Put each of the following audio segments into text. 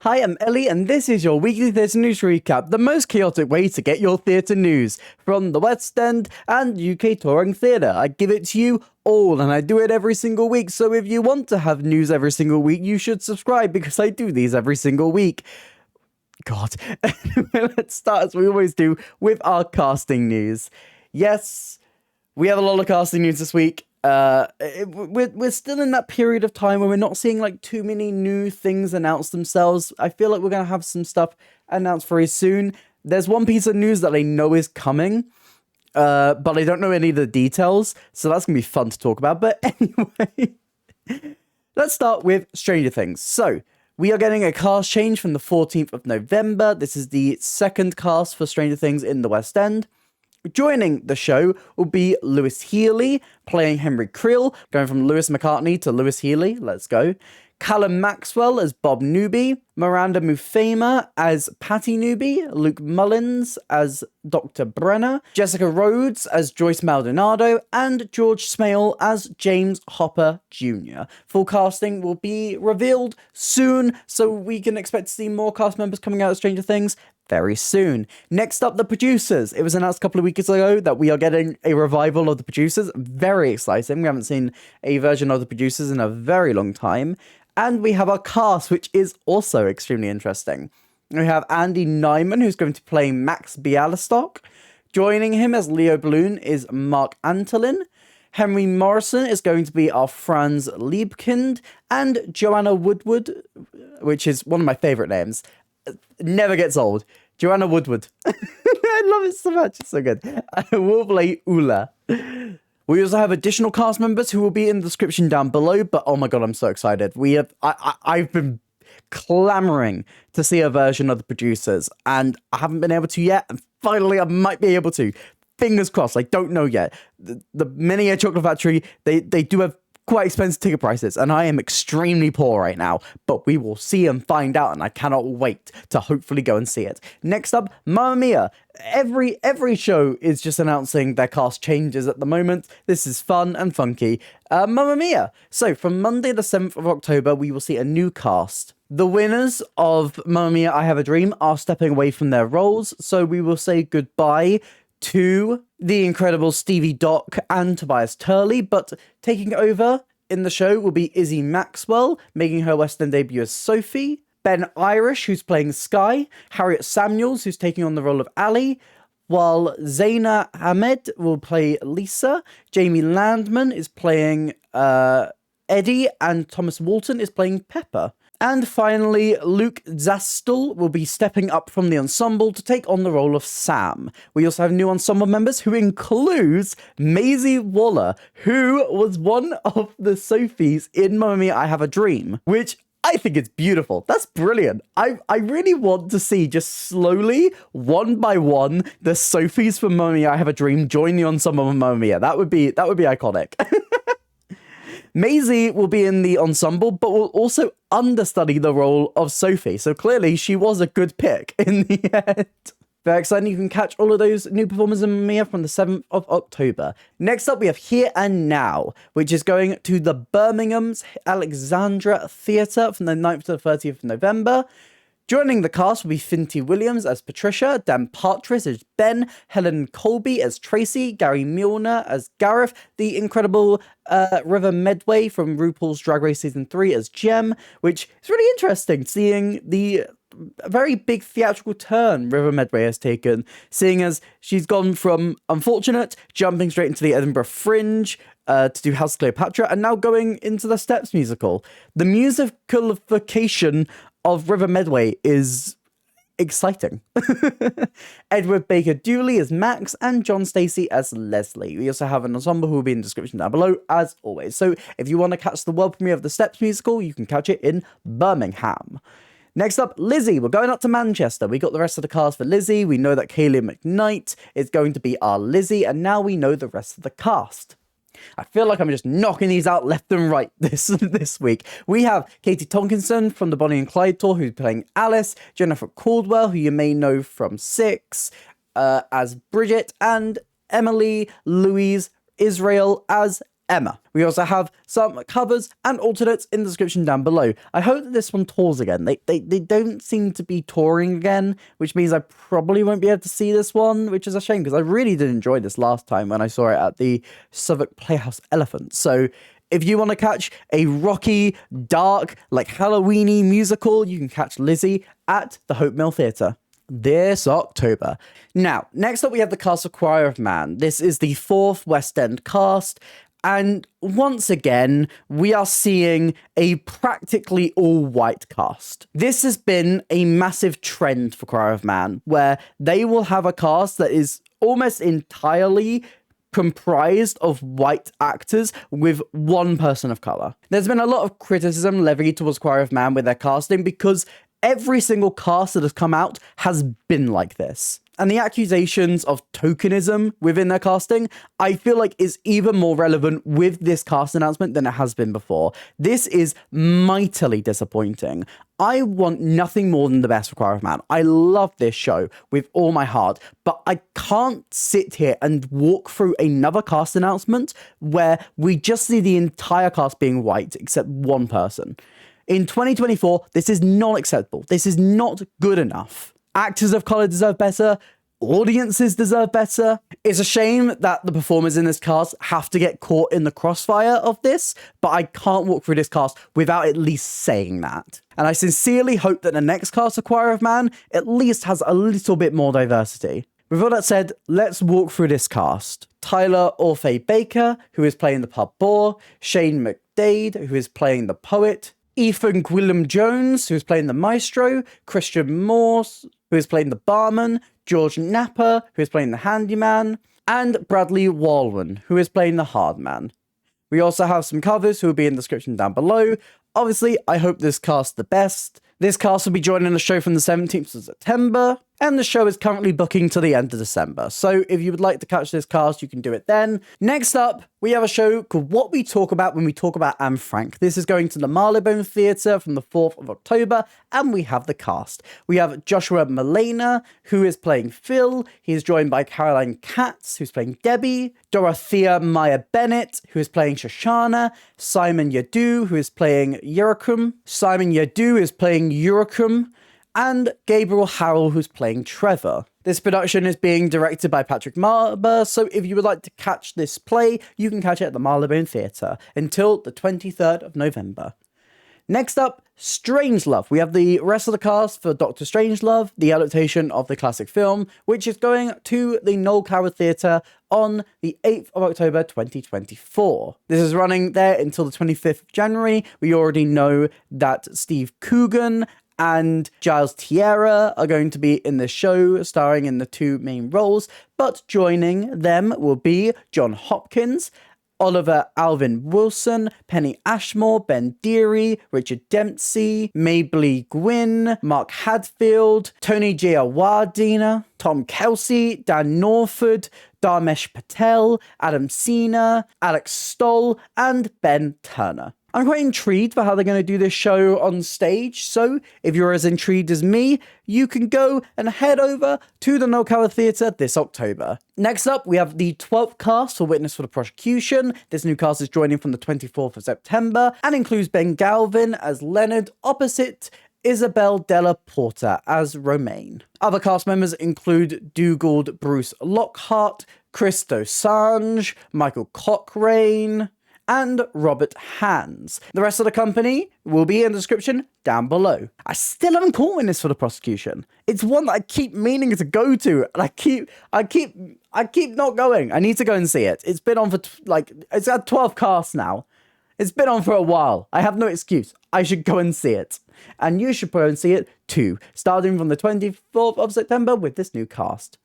Hi, I'm Ellie, and this is your weekly theatre news recap, the most chaotic way to get your theatre news from the West End and UK touring theatre. I give it to you all, and I do it every single week, so if you want to have news every single week, you should subscribe, because I do these every single week. God. Let's start, as we always do, with our casting news. Yes, we have a lot of casting news this week. We're still in that period of time where we're not seeing like too many new things announce themselves. I feel like we're going to have some stuff announced very soon. There's one piece of news that I know is coming, but I don't know any of the details, so that's going to be fun to talk about. But anyway, let's start with Stranger Things. So, we are getting a cast change from the 14th of November. This is the second cast for Stranger Things in the West End. Joining the show will be Lewis Healy, playing Henry Creel, going from Lewis McCartney to Lewis Healy. Let's go. Callum Maxwell as Bob Newby, Miranda Mufema as Patty Newby, Luke Mullins as Dr. Brenner, Jessica Rhodes as Joyce Maldonado, and George Smale as James Hopper Jr. Full casting will be revealed soon, so we can expect to see more cast members coming out of Stranger Things very soon. Next up, the producers. It was announced a couple of weeks ago that we are getting a revival of the producers. Very exciting. We haven't seen a version of the producers in a very long time. And we have our cast, which is also extremely interesting. We have Andy Nyman, who's going to play Max Bialystock. Joining him as Leo Bloom is Mark Antolin. Henry Morrison is going to be our Franz Liebkind. And Joanna Woodward, which is one of my favourite names. Never gets old. Joanna Woodward. I love it so much. It's so good. Will play Ula. We also have additional cast members who will be in the description down below, but oh my god, I'm so excited. I've been clamoring to see a version of the producers, and I haven't been able to yet, and finally I might be able to. Fingers crossed, I don't know yet. The Mini Air Chocolate Factory, they do have quite expensive ticket prices, and I am extremely poor right now, but we will see and find out, and I cannot wait to hopefully go and see it. Next up, Mamma Mia. Every show is just announcing their cast changes at the moment. This is fun and funky. Mamma Mia. So from Monday the 7th of October, we will see a new cast. The winners of Mamma Mia, I Have a Dream are stepping away from their roles, so we will say goodbye to the incredible Stevie Dock and Tobias Turley, but taking over in the show will be Izzy Maxwell, making her West End debut as Sophie, Ben Irish, who's playing Sky, Harriet Samuels, who's taking on the role of Ali, while Zaina Ahmed will play Lisa, Jamie Landman is playing Eddie, and Thomas Walton is playing Pepper. And finally, Luke Zastel will be stepping up from the ensemble to take on the role of Sam. We also have new ensemble members, who includes Maisie Waller, who was one of the Sophies in Mamma Mia, I Have a Dream, which I think is beautiful. That's brilliant. I really want to see, just slowly, one by one, the Sophies from Mamma Mia, I Have a Dream join the ensemble of Mamma Mia. That would be iconic. Maisie will be in the ensemble, but will also understudy the role of Sophie. So clearly, she was a good pick in the end. Very exciting. You can catch all of those new performers in Mamma Mia from the 7th of October. Next up, we have Here and Now, which is going to the Birmingham's Alexandra Theatre from the 9th to the 30th of November. Joining the cast will be Finty Williams as Patricia, Dan Partridge as Ben, Helen Colby as Tracy, Gary Milner as Gareth, the incredible River Medway from RuPaul's Drag Race Season 3 as Jem, which is really interesting, seeing the very big theatrical turn River Medway has taken, seeing as she's gone from Unfortunate, jumping straight into the Edinburgh Fringe, to do House of Cleopatra, and now going into the Steps musical. The musicalification of River Medway is exciting. Edward Baker Dooley as Max, and John Stacey as Leslie. We also have an ensemble who will be in the description down below, as always. So if you want to catch the world premiere of the Steps musical, you can catch it in Birmingham. Next up, Lizzie. We're going up to Manchester. We got the rest of the cast for Lizzie. We know that Kaylee McKnight is going to be our Lizzie, and now we know the rest of the cast. I feel like I'm just knocking these out left and right this week. We have Katie Tonkinson from the Bonnie and Clyde tour, who's playing Alice, Jennifer Caldwell, who you may know from Six, as Bridget, and Emily Louise Israel as Emma. We also have some covers and alternates in the description down below. I hope that this one tours again. They don't seem to be touring again, which means I probably won't be able to see this one, which is a shame because I really did enjoy this last time when I saw it at the Southwark Playhouse Elephant. So if you want to catch a rocky, dark, like Halloweeny musical, you can catch Lizzie at the Hope Mill Theatre this October. Now, next up we have the cast of Choir of Man. This is the 4th West End cast, and once again, we are seeing a practically all-white cast. This has been a massive trend for Choir of Man, where they will have a cast that is almost entirely comprised of white actors with one person of colour. There's been a lot of criticism levied towards Choir of Man with their casting because every single cast that has come out has been like this. And the accusations of tokenism within their casting, I feel like is even more relevant with this cast announcement than it has been before. This is mightily disappointing. I want nothing more than the best for Choir of Man. I love this show with all my heart, but I can't sit here and walk through another cast announcement where we just see the entire cast being white except one person. In 2024, this is not acceptable. This is not good enough. Actors of colour deserve better. Audiences deserve better. It's a shame that the performers in this cast have to get caught in the crossfire of this, but I can't walk through this cast without at least saying that. And I sincerely hope that the next cast of Choir of Man at least has a little bit more diversity. With all that said, let's walk through this cast. Tyler Orfeh Baker, who is playing the pub boy, Shane McDade, who is playing the poet, Ethan Gwilym-Jones, who is playing the maestro, Christian Morse, who is playing the barman, George Napper, who is playing the handyman, and Bradley Walwyn, who is playing the hardman. We also have some covers who will be in the description down below. Obviously, I hope this cast the best. This cast will be joining the show from the 17th of September, and the show is currently booking to the end of December. So if you would like to catch this cast, you can do it then. Next up, we have a show called What We Talk About When We Talk About Anne Frank. This is going to the Marylebone Theatre from the 4th of October, and we have the cast. We have Joshua Malena, who is playing Phil. He is joined by Caroline Katz, who's playing Debbie, Dorothea Meyer Bennett, who is playing Shoshana, Simon Yadu, who is playing Yurkum, and Gabriel Harrell, who's playing Trevor. This production is being directed by Patrick Marber, so if you would like to catch this play, you can catch it at the Marylebone Theatre until the 23rd of November. Next up, Strangelove. We have the rest of the cast for Dr. Strangelove, the adaptation of the classic film, which is going to the Noel Coward Theatre on the 8th of October 2024. This is running there until the 25th of January. We already know that Steve Coogan and Giles Tierra are going to be in this show, starring in the 2 main roles, but joining them will be John Hopkins, Oliver Alvin Wilson, Penny Ashmore, Ben Deary, Richard Dempsey, Mabley Gwynn, Mark Hadfield, Tony Giawadina, Tom Kelsey, Dan Norford, Dharmesh Patel, Adam Sina, Alex Stoll, and Ben Turner. I'm quite intrigued for how they're going to do this show on stage, so if you're as intrigued as me, you can go and head over to the Noel Coward Theatre this October. Next up, we have the 12th cast for Witness for the Prosecution. This new cast is joining from the 24th of September and includes Ben Galvin as Leonard opposite Isabel Della Porta as Romaine. Other cast members include Dugald Bruce Lockhart, Chris Dosanjh, Michael Cochrane, and Robert Hands. The rest of the company will be in the description down below. I still haven't caught Witness for the Prosecution. It's one that I keep meaning to go to, and I keep not going. I need to go and see it. It's been on for it's had 12 casts now. It's been on for a while. I have no excuse. I should go and see it. And you should go and see it too, starting from the 24th of September with this new cast.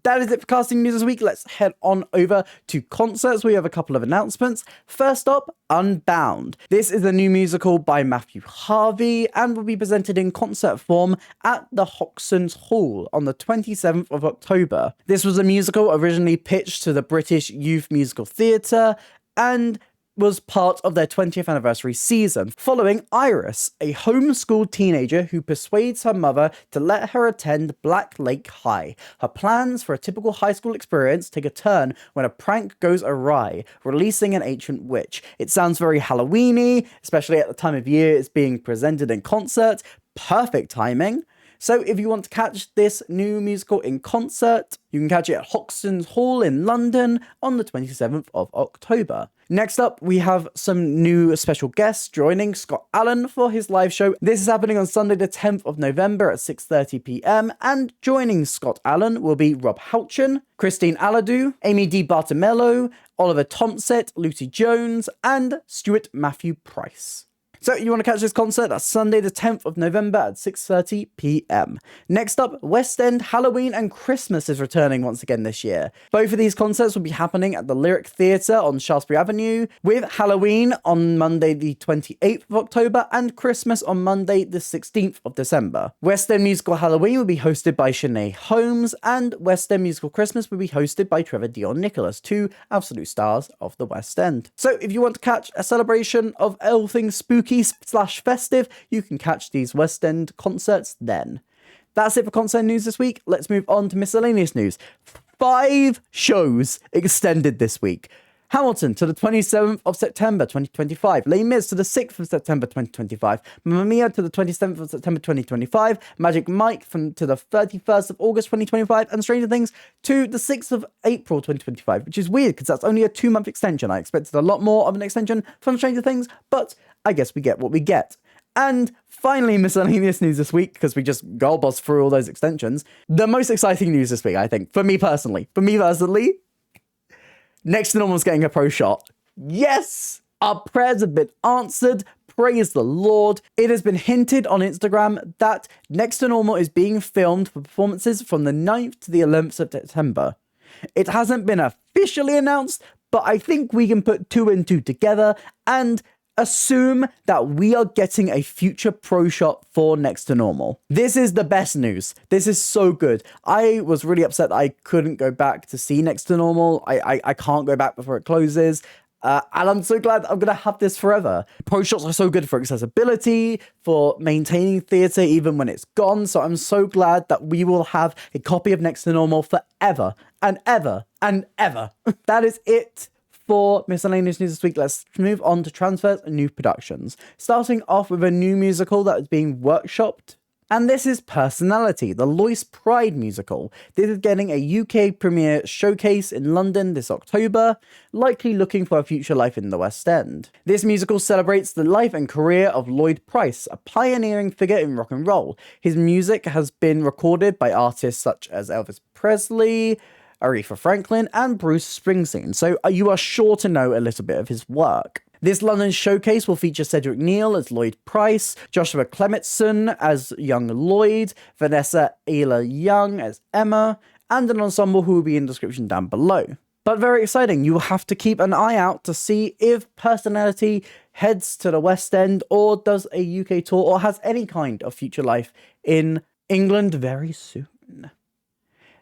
That is it for casting news this week. Let's head on over to concerts. We have a couple of announcements. First up, Unbound. This is a new musical by Matthew Harvey and will be presented in concert form at the Hoxton's Hall on the 27th of October. This was a musical originally pitched to the British Youth Musical Theatre and was part of their 20th anniversary season, following Iris, a homeschooled teenager who persuades her mother to let her attend Black Lake High. Her plans for a typical high school experience take a turn when a prank goes awry, releasing an ancient witch. It sounds very Halloween-y, especially at the time of year it's being presented in concert. Perfect timing. So if you want to catch this new musical in concert, you can catch it at Hoxton's Hall in London on the 27th of October. Next up, we have some new special guests joining Scott Allen for his live show. This is happening on Sunday the 10th of November at 6:30 p.m. And joining Scott Allen will be Rob Houchen, Christine Aladu, Amy D. Bartomello, Oliver Thompson, Lucy Jones, and Stuart Matthew Price. So you want to catch this concert? That's Sunday the 10th of November at 6:30 p.m. Next up, West End Halloween and Christmas is returning once again this year. Both of these concerts will be happening at the Lyric Theatre on Shaftesbury Avenue, with Halloween on Monday the 28th of October and Christmas on Monday the 16th of December. West End Musical Halloween will be hosted by Shanae Holmes, and West End Musical Christmas will be hosted by Trevor Dion Nicholas, two absolute stars of the West End. So if you want to catch a celebration of all things spooky / festive, you can catch these West End concerts then. That's it for concert news this week. Let's move on to miscellaneous news. 5 shows extended this week. Hamilton to the 27th of September 2025, Les Mis to the 6th of September 2025, Mamma Mia to the 27th of September 2025, Magic Mike to the 31st of August 2025, and Stranger Things to the 6th of April 2025, which is weird because that's only a 2-month extension. I expected a lot more of an extension from Stranger Things, but I guess we get what we get. And finally, miscellaneous news this week, because we just gold-bossed through all those extensions. The most exciting news this week, I think, for me personally, Next to Normal's getting a Proshot. Yes! Our prayers have been answered. Praise the Lord. It has been hinted on Instagram that Next to Normal is being filmed for performances from the 9th to the 11th of September. It hasn't been officially announced, but I think we can put 2 and 2 together and assume that we are getting a future Proshot for Next to Normal. This is the best news. This is so good. I was really upset that I couldn't go back to see Next to Normal. I can't go back before it closes. And I'm so glad I'm going to have this forever. Proshots are so good for accessibility, for maintaining theatre even when it's gone. So I'm so glad that we will have a copy of Next to Normal forever and ever and ever. That is it for miscellaneous news this week. Let's move on to transfers and new productions. Starting off with a new musical that is being workshopped. And this is Personality, the Lois Pride musical. This is getting a UK premiere showcase in London this October, likely looking for a future life in the West End. This musical celebrates the life and career of Lloyd Price, a pioneering figure in rock and roll. His music has been recorded by artists such as Elvis Presley, Aretha Franklin, and Bruce Springsteen, so you are sure to know a little bit of his work. This London showcase will feature Cedric Neal as Lloyd Price, Joshua Clementson as young Lloyd, Vanessa Ayla Young as Emma, and an ensemble who will be in the description down below. But very exciting, you will have to keep an eye out to see if Personality heads to the West End or does a UK tour or has any kind of future life in England very soon.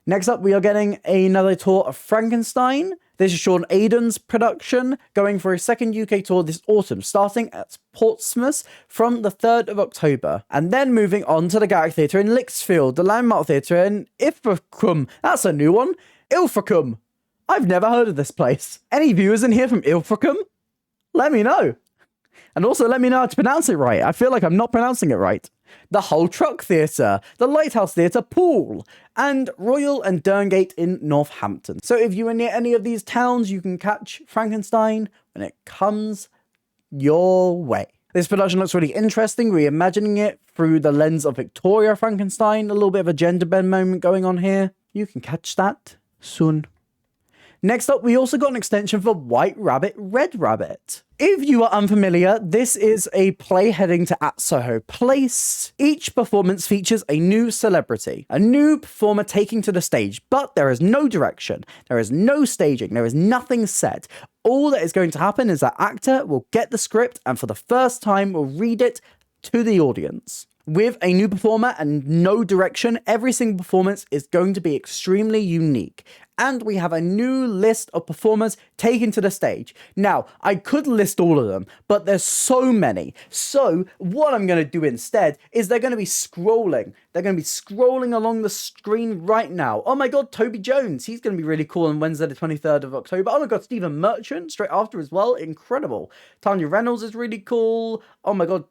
Next up, we are getting another tour of Frankenstein. This is Sean Aiden's production, going for a second UK tour this autumn, starting at Portsmouth from the 3rd of October, and then moving on to the Garrick Theatre in Lichfield, the Landmark Theatre in Ilfracombe. That's a new one. Ilfracombe. I've never heard of this place. Any viewers in here from Ilfracombe? Let me know. And also let me know how to pronounce it right. I feel like I'm not pronouncing it right. The Hull Truck Theatre, the Lighthouse Theatre Poole, and Royal and Derngate in Northampton. So if you are near any of these towns, you can catch Frankenstein when it comes your way. This production looks really interesting, reimagining it through the lens of Victoria Frankenstein, a little bit of a gender bend moment going on here. You can catch that soon. Next up, we also got an extension for White Rabbit, Red Rabbit. If you are unfamiliar, this is a play heading to at Soho Place. Each performance features a new celebrity, a new performer taking to the stage, but there is no direction, there is no staging, there is nothing said. All that is going to happen is that actor will get the script and for the first time will read it to the audience. With a new performer and no direction, every single performance is going to be extremely unique. and we have a new list of performers taken to the stage. Now, I could list all of them, but there's so many. So what I'm going to do instead is they're going to be scrolling. They're going to be scrolling along the screen right now. Oh my god, Toby Jones. He's going to be really cool on Wednesday the 23rd of October. Oh my god, Stephen Merchant straight after as well. Incredible. Tanya Reynolds is really cool. Oh my god,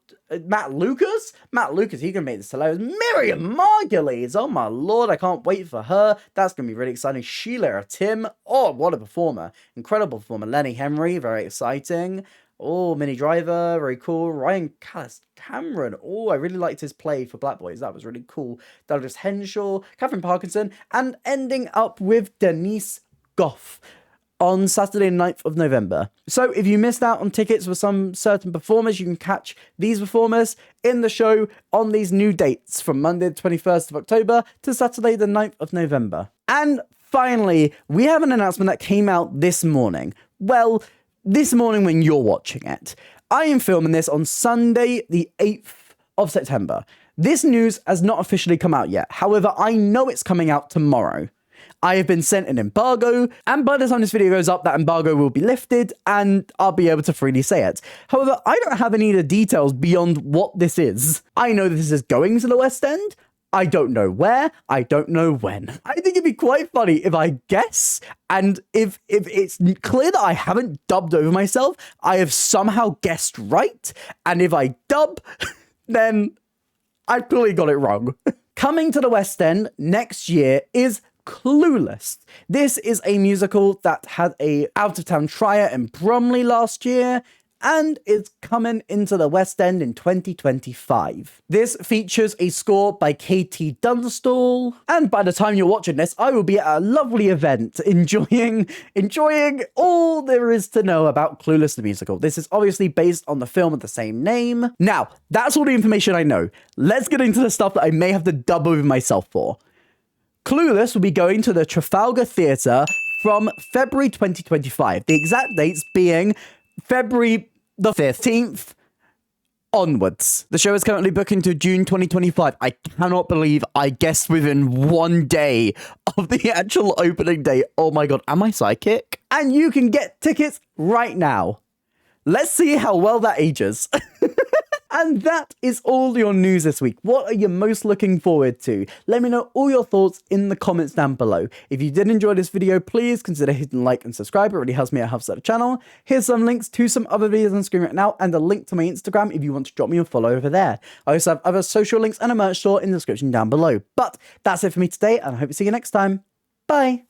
Matt Lucas? Matt Lucas, he can make this hilarious. Miriam Margulies, oh my lord, I can't wait for her. That's going to be really exciting. Sheila Tim, oh, what a performer. Incredible performer. Lenny Henry, very exciting. Oh, Minnie Driver, very cool. Ryan Callis Cameron, oh, I really liked his play for Black Boys. That was really cool. Douglas Henshaw, Catherine Parkinson, and ending up with Denise Gough on Saturday 9th of November. So if you missed out on tickets for some certain performers, you can catch these performers in the show on these new dates from Monday the 21st of October to Saturday the 9th of November. And finally, we have an announcement that came out this morning. Well, this morning when you're watching it. I am filming this on Sunday the 8th of September. This news has not officially come out yet. However, I know it's coming out tomorrow. I have been sent an embargo, and by the time this video goes up, that embargo will be lifted, and I'll be able to freely say it. However, I don't have any of the details beyond what this is. I know this is going to the West End. I don't know where, I don't know when. I think it'd be quite funny if I guess, and if it's clear that I haven't dubbed over myself, I have somehow guessed right, and if I dub, then I clearly got it wrong. Coming to the West End next year is Clueless. This is a musical that had a out-of-town trial in Bromley last year, and it's coming into the West End in 2025. This features a score by Katie Dunstall, and by the time you're watching this, I will be at a lovely event enjoying all there is to know about Clueless the musical. This is obviously based on the film of the same name. Now, that's all the information I know. Let's get into the stuff that I may have to dub over myself for. Clueless will be going to the Trafalgar Theatre from February 2025. The exact dates being February the 15th onwards. The show is currently booking to June 2025. I cannot believe I guessed within 1 day of the actual opening day. Oh my god, am I psychic? And you can get tickets right now. Let's see how well that ages. And that is all your news this week. What are you most looking forward to? Let me know all your thoughts in the comments down below. If you did enjoy this video, please consider hitting like and subscribe. It really helps me out, helps out the channel. Here's some links to some other videos on screen right now, and a link to my Instagram if you want to drop me a follow over there. I also have other social links and a merch store in the description down below. But that's it for me today, and I hope to see you next time. Bye.